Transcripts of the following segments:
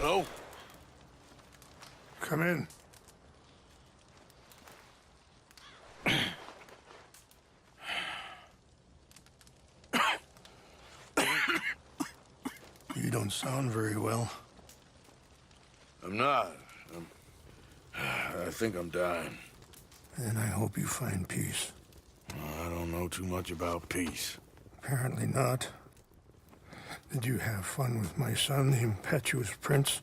Hello? Come in. You don't sound very well. I'm not. I think I'm dying. And I hope you find peace. I don't know too much about peace. Apparently not. Did you have fun with my son, the impetuous prince?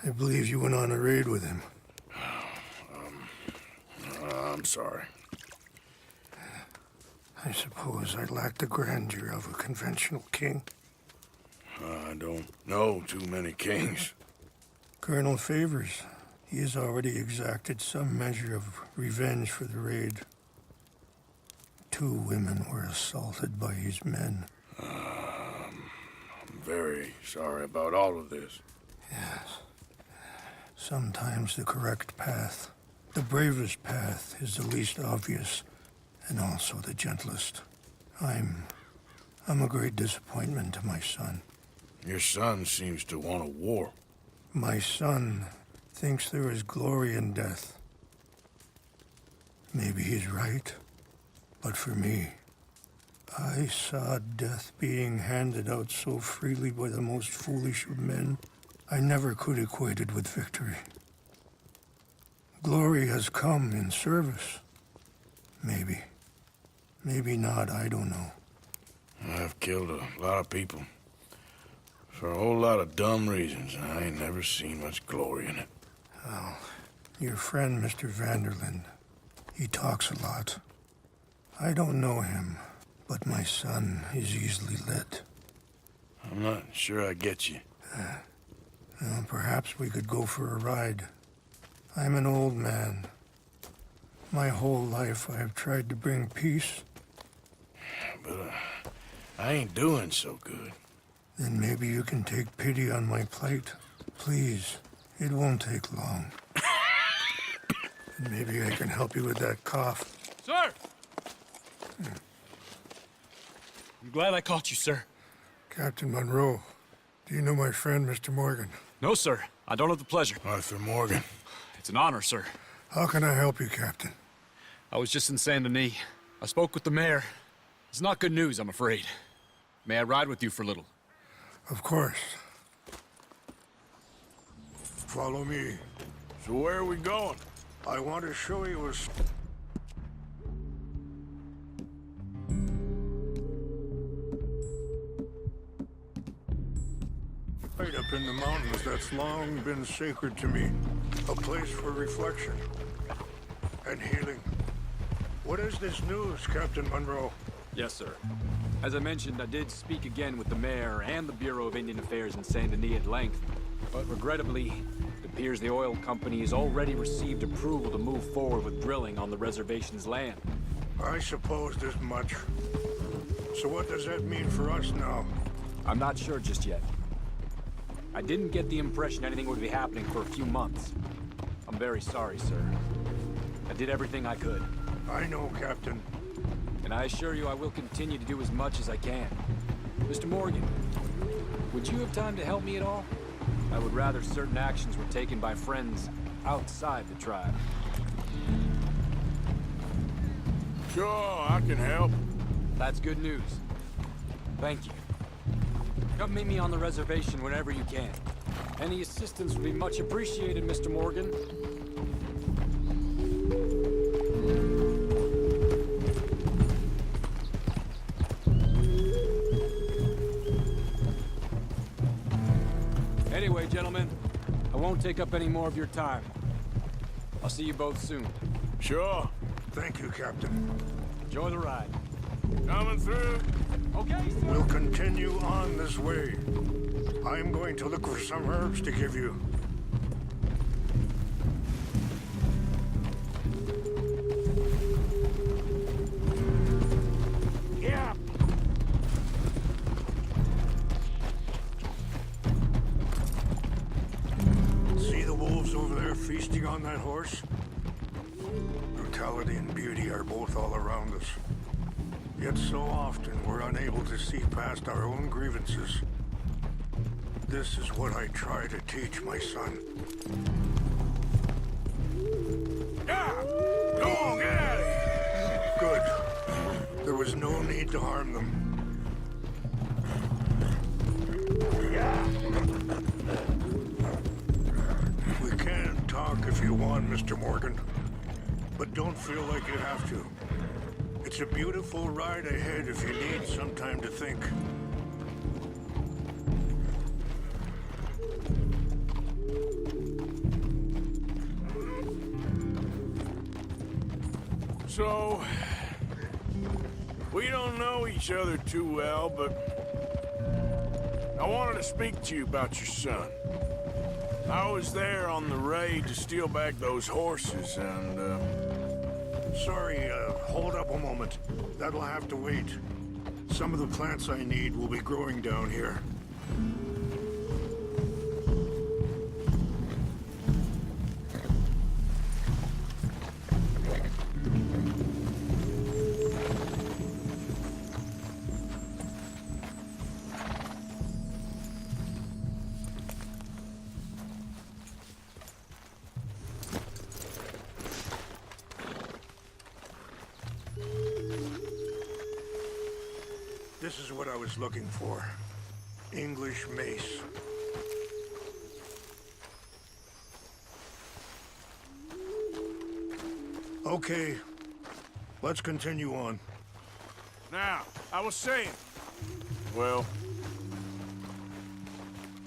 I believe you went on a raid with him. I'm sorry. I suppose I lack the grandeur of a conventional king. I don't know too many kings. Colonel Favors, he has already exacted some measure of revenge for the raid. 2 women were assaulted by his men. I'm very sorry about all of this. Yes. Sometimes the correct path, the bravest path, is the least obvious, and also the gentlest. I'm a great disappointment to my son. Your son seems to want a war. My son thinks there is glory in death. Maybe he's right, but for me, I saw death being handed out so freely by the most foolish of men, I never could equate it with victory. Glory has come in service. Maybe. Maybe not, I don't know. I've killed a lot of people. For a whole lot of dumb reasons, and I ain't never seen much glory in it. Well, your friend, Mr. Vanderlyn, he talks a lot. I don't know him, but my son is easily led. I'm not sure I get you. Well, perhaps we could go for a ride. I'm an old man. My whole life I have tried to bring peace. But I ain't doing so good. Then maybe you can take pity on my plight. Please, it won't take long. And maybe I can help you with that cough. Sir! I'm glad I caught you, sir. Captain Monroe, do you know my friend, Mr. Morgan? No, sir. I don't have the pleasure. Arthur Morgan. It's an honor, sir. How can I help you, Captain? I was just in Saint Denis. I spoke with the mayor. It's not good news, I'm afraid. May I ride with you for a little? Of course. Follow me. So where are we going? I want to show you a... Right up in the mountains that's long been sacred to me. A place for reflection and healing. What is this news, Captain Monroe? Yes, sir. As I mentioned, I did speak again with the mayor and the Bureau of Indian Affairs in Saint Denis at length. But regrettably, it appears the oil company has already received approval to move forward with drilling on the reservation's land. I supposed as much. So what does that mean for us now? I'm not sure just yet. I didn't get the impression anything would be happening for a few months. I'm very sorry, sir. I did everything I could. I know, Captain. And I assure you I will continue to do as much as I can. Mr. Morgan, would you have time to help me at all? I would rather certain actions were taken by friends outside the tribe. Sure, I can help. That's good news. Thank you. Come meet me on the reservation whenever you can. Any assistance would be much appreciated, Mr. Morgan. Anyway, gentlemen, I won't take up any more of your time. I'll see you both soon. Sure. Thank you, Captain. Enjoy the ride. Coming through. Okay, sir. We'll continue on this way. I'm going to look for some herbs to give you. Yeah. See the wolves over there feasting on that horse? Brutality and beauty are both all around us. Yet so often we're unable to see past our own grievances. This is what I try to teach my son. Ah! Go on, get out of here! Good. There was no need to harm them. We can talk if you want, Mr. Morgan. But don't feel like you have to. It's a beautiful ride ahead if you need some time to think. So, we don't know each other too well, but I wanted to speak to you about your son. I was there on the raid to steal back those horses, and, Sorry, hold up a moment. That'll have to wait. Some of the plants I need will be growing down here. This is what I was looking for. English mace. Okay, let's continue on. now, I was saying, well,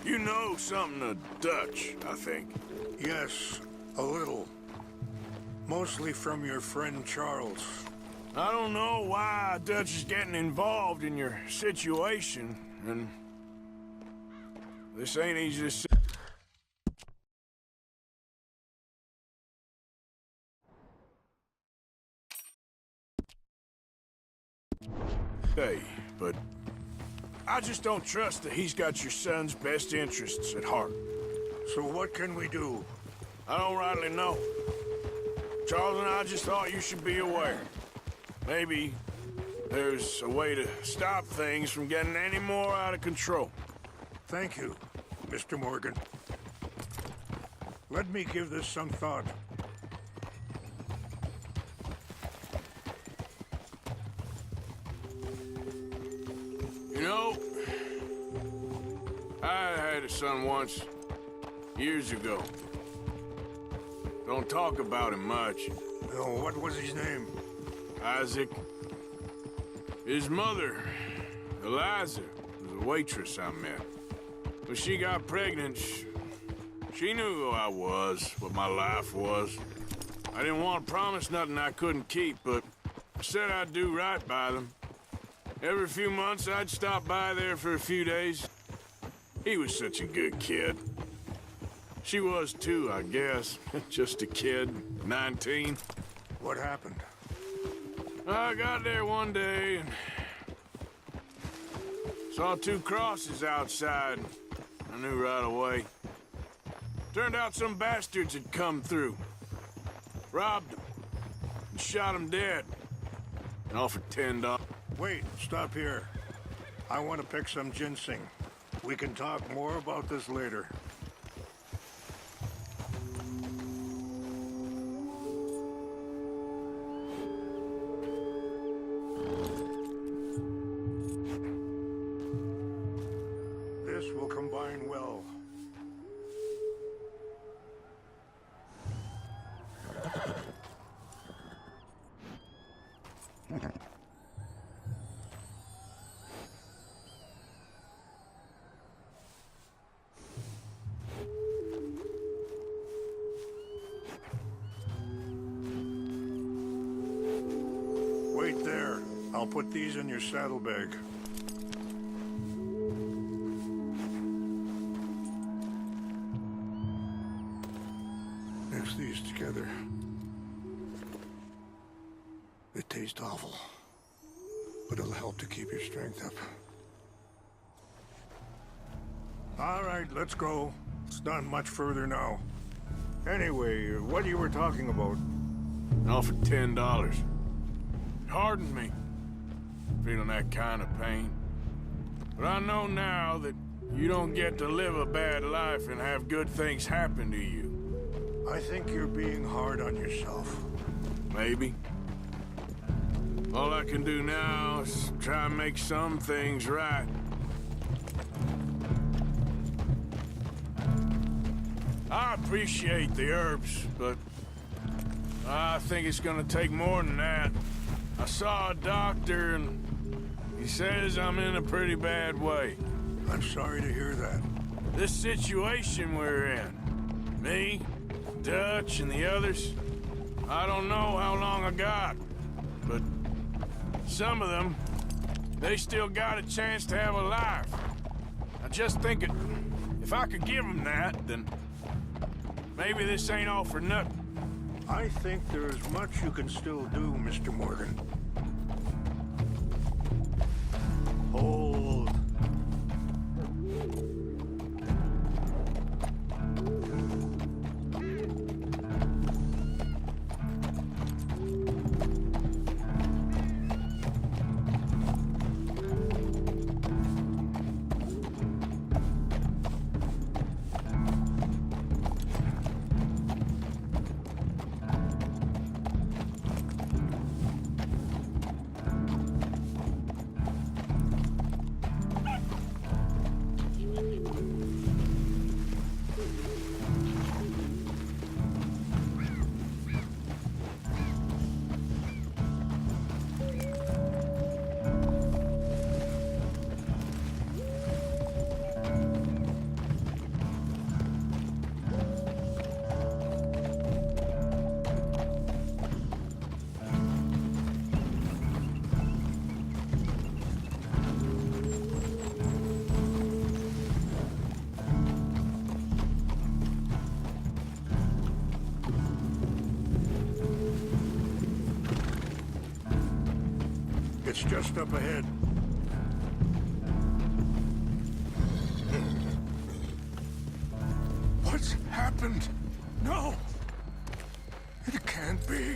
you know something of Dutch, I think. Yes, a little. Mostly from your friend Charles. I don't know why Dutch is getting involved in your situation, and this ain't easy to say. But I just don't trust that he's got your son's best interests at heart. So what can we do? I don't rightly know. Charles and I just thought you should be aware. Maybe there's a way to stop things from getting any more out of control. Thank you, Mr. Morgan. Let me give this some thought. You know, I had a son once, years ago. Don't talk about him much. Oh, what was his name? Isaac. His mother, Eliza, was a waitress I met. When she got pregnant, she knew who I was, what my life was. I didn't want to promise nothing I couldn't keep, but I said I'd do right by them. Every few months, I'd stop by there for a few days. He was such a good kid. She was too, I guess. Just a kid, 19. What happened? I got there one day and saw two crosses outside. I knew right away. Turned out some bastards had come through. Robbed them and shot them dead. And offered $10. Wait, stop here. I want to pick some ginseng. We can talk more about this later. This will combine well. Wait there. I'll put these in your saddlebag. Mix these together. They taste awful, but it'll help to keep your strength up. All right, let's go. It's not much further now. Anyway, what you were talking about? Offered $10. Hardened me. Feeling that kind of pain. But I know now that You don't get to live a bad life and have good things happen to you. I think you're being hard on yourself. Maybe. All I can do now is try and make some things right. I appreciate the herbs, but I think it's gonna take more than that. I saw a doctor and he says I'm in a pretty bad way. I'm sorry to hear that. This situation we're in, me, Dutch, and the others, I don't know how long I got, but some of them, they still got a chance to have a life. I just think if I could give them that, then maybe this ain't all for nothing. I think there is much you can still do, Mr. Morgan. Hold. It's just up ahead. What's happened? No! It can't be.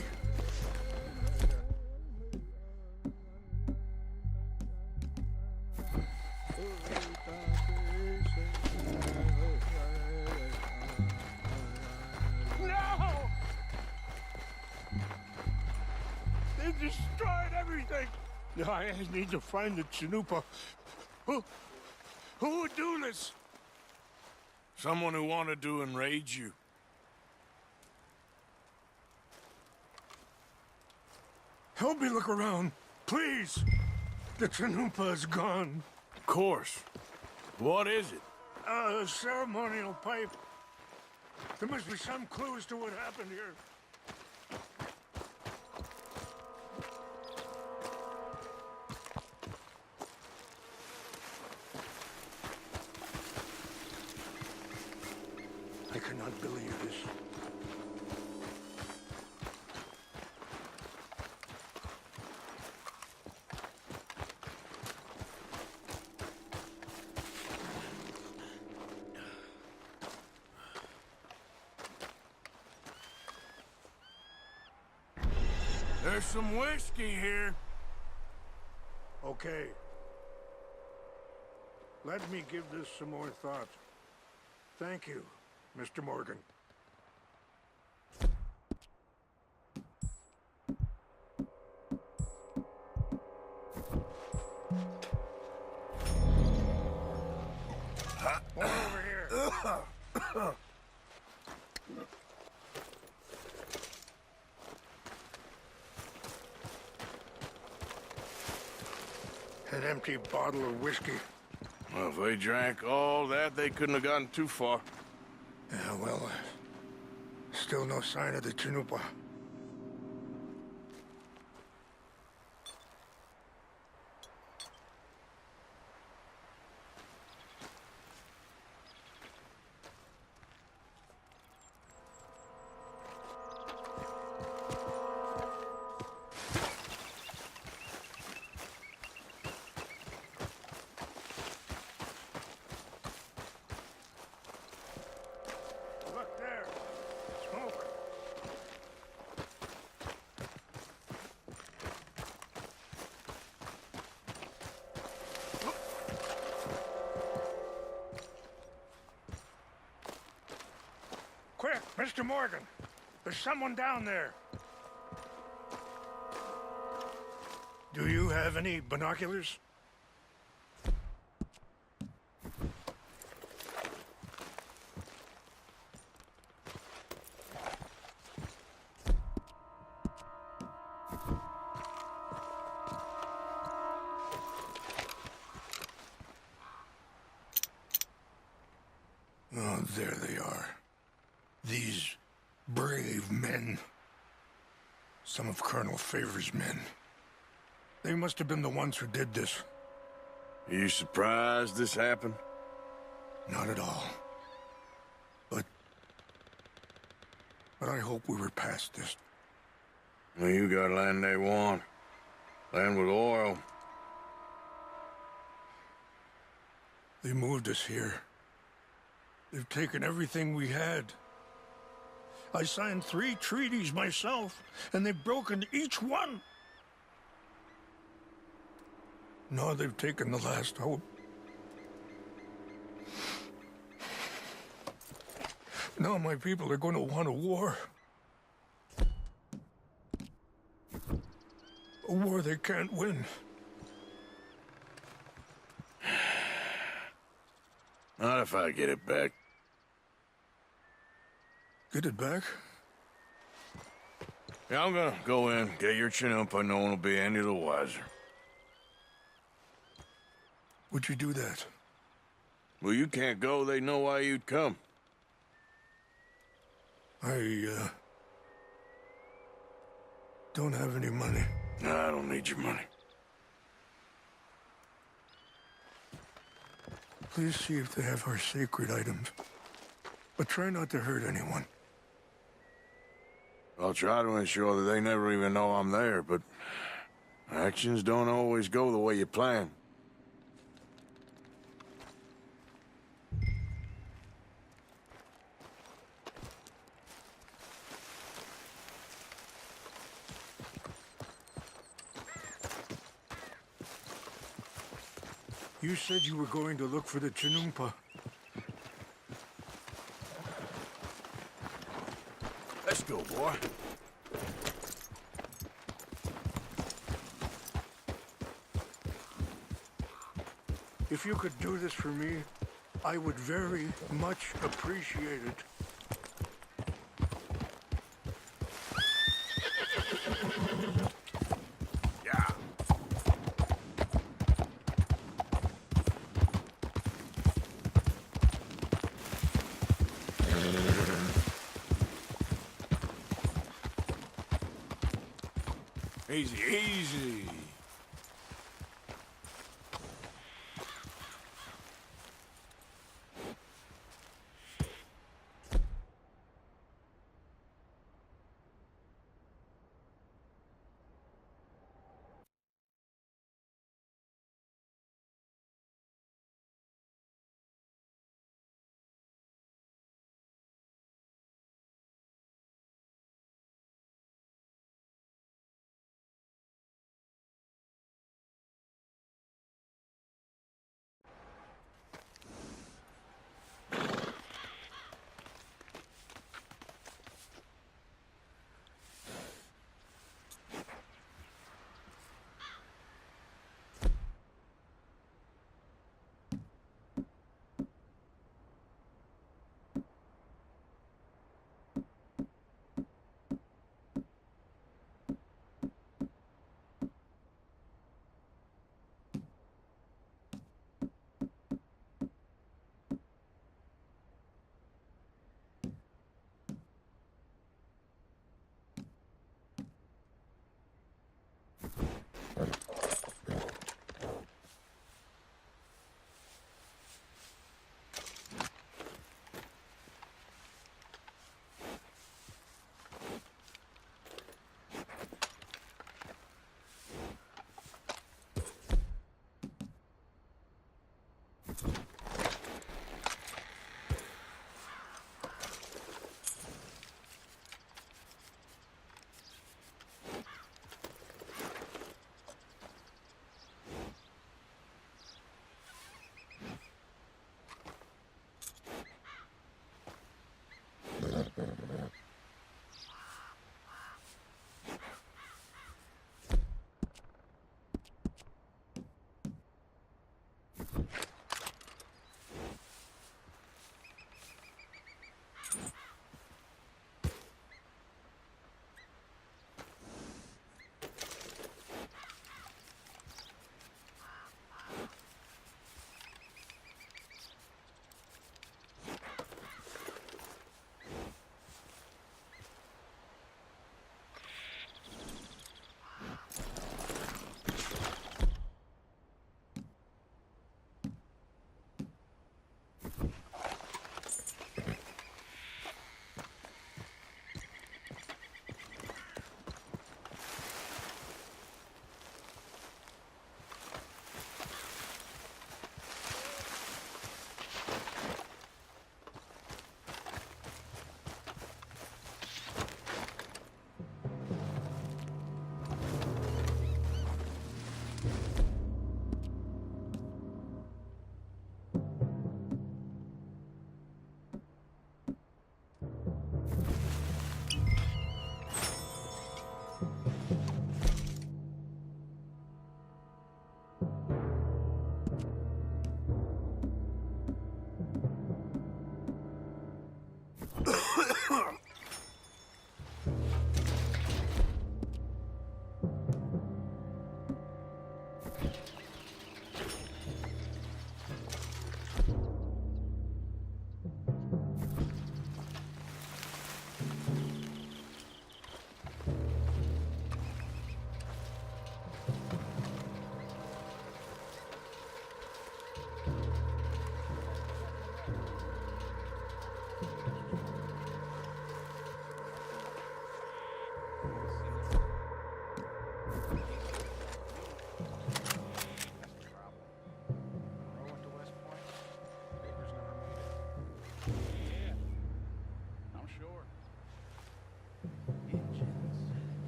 No! They destroyed everything! I need to find the Chanupa. Who would do this? Someone who wanted to enrage you. Help me look around, please. The Chanupa is gone. Of course. What is it? A ceremonial pipe. There must be some clues to what happened here. I cannot believe this. There's some whiskey here. Okay. Let me give this some more thought. Thank you, Mr. Morgan. One over here. An empty bottle of whiskey. Well, if they drank all that, they couldn't have gotten too far. Yeah, well, still no sign of the Chanupa. Look there. Smoke. Mr. Morgan, there's someone down there. Do you have any binoculars? Oh, there they are. These brave men. Some of Colonel Favor's men. They must have been the ones who did this. Are you surprised this happened? Not at all. But I hope we were past this. Well, you got land they want. Land with oil. They moved us here. They've taken everything we had. I signed 3 treaties myself, and they've broken each one. Now they've taken the last hope. Now my people are going to want a war. A war they can't win. Not if I get it back. Get it back? Yeah, I'm gonna go in, get your chinumpa, no one will be any the wiser. Would you do that? Well, you can't go, they know why you'd come. I don't have any money. No, I don't need your money. Please see if they have our sacred items. But try not to hurt anyone. I'll try to ensure that they never even know I'm there, but actions don't always go the way you plan. You said you were going to look for the Chinumpa. Let's go, boy. If you could do this for me, I would very much appreciate it. Yeah. Easy, easy.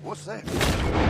What's that?